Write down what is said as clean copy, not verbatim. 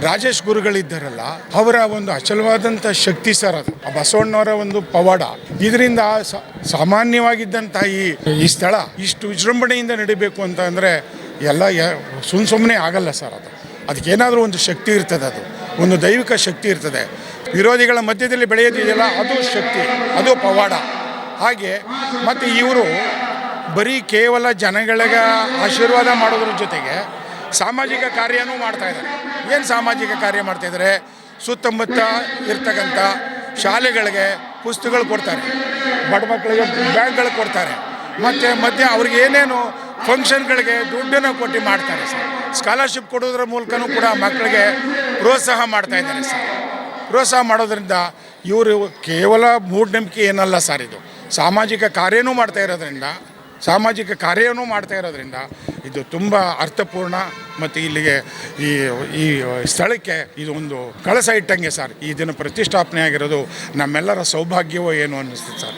ರಾಜೇಶ್ ಗುರುಗಳಿದ್ದಾರಲ್ಲ ಅವರ ಒಂದು ಅಚಲವಾದಂಥ ಶಕ್ತಿ ಸರ್ ಅದು ಆ ಬಸವಣ್ಣವರ ಒಂದು ಪವಾಡ. ಇದರಿಂದ ಸಾಮಾನ್ಯವಾಗಿದ್ದಂಥ ಈ ಸ್ಥಳ ಇಷ್ಟು ವಿಜೃಂಭಣೆಯಿಂದ ನಡಿಬೇಕು ಅಂತ ಅಂದರೆ ಎಲ್ಲ ಸುಮ್ಮನೆ ಆಗಲ್ಲ ಸರ್. ಅದಕ್ಕೇನಾದರೂ ಒಂದು ಶಕ್ತಿ ಇರ್ತದೆ, ಅದು ಒಂದು ದೈವಿಕ ಶಕ್ತಿ ಇರ್ತದೆ. ವಿರೋಧಿಗಳ ಮಧ್ಯದಲ್ಲಿ ಬೆಳೆಯೋದಿದೆಯಲ್ಲ ಅದು ಶಕ್ತಿ, ಅದು ಪವಾಡ. ಹಾಗೆ ಮತ್ತು ಇವರು ಬರೀ ಕೇವಲ ಜನಗಳಿಗೆ ಆಶೀರ್ವಾದ ಮಾಡೋದ್ರ ಜೊತೆಗೆ ಸಾಮಾಜಿಕ ಕಾರ್ಯನೂ ಮಾಡ್ತಾಯಿದ್ದಾರೆ. ಏನು ಸಾಮಾಜಿಕ ಕಾರ್ಯ ಮಾಡ್ತಾಯಿದ್ದಾರೆ? ಸುತ್ತಮುತ್ತ ಇರ್ತಕ್ಕಂಥ ಶಾಲೆಗಳಿಗೆ ಪುಸ್ತಕಗಳು ಕೊಡ್ತಾರೆ, ಬಡ ಮಕ್ಕಳಿಗೆ ಬ್ಯಾಗ್ಗಳು ಕೊಡ್ತಾರೆ, ಮತ್ತು ಮಧ್ಯೆ ಅವ್ರಿಗೆ ಏನೇನು ಫಂಕ್ಷನ್ಗಳಿಗೆ ದುಡ್ಡನ್ನು ಕೊಟ್ಟು ಮಾಡ್ತಾರೆ ಸರ್. ಸ್ಕಾಲರ್ಶಿಪ್ ಕೊಡೋದ್ರ ಮೂಲಕನೂ ಕೂಡ ಮಕ್ಕಳಿಗೆ ಪ್ರೋತ್ಸಾಹ ಮಾಡ್ತಾಯಿದ್ದಾರೆ ಸರ್. ಪ್ರೋತ್ಸಾಹ ಮಾಡೋದ್ರಿಂದ ಇವರು ಕೇವಲ ಮೂಢನಂಬಿಕೆ ಏನಲ್ಲ ಸರ್, ಇದು ಸಾಮಾಜಿಕ ಕಾರ್ಯನೂ ಮಾಡ್ತಾ ಇರೋದ್ರಿಂದ ಇದು ತುಂಬ ಅರ್ಥಪೂರ್ಣ. ಮತ್ತು ಇಲ್ಲಿಗೆ ಈ ಸ್ಥಳಕ್ಕೆ ಇದು ಒಂದು ಕಳಸ ಇಟ್ಟಂಗೆ ಸರ್. ಈ ದಿನ ಪ್ರತಿಷ್ಠಾಪನೆ ಆಗಿರೋದು ನಮ್ಮೆಲ್ಲರ ಸೌಭಾಗ್ಯವೋ ಏನು ಅನ್ನಿಸ್ತದೆ ಸರ್.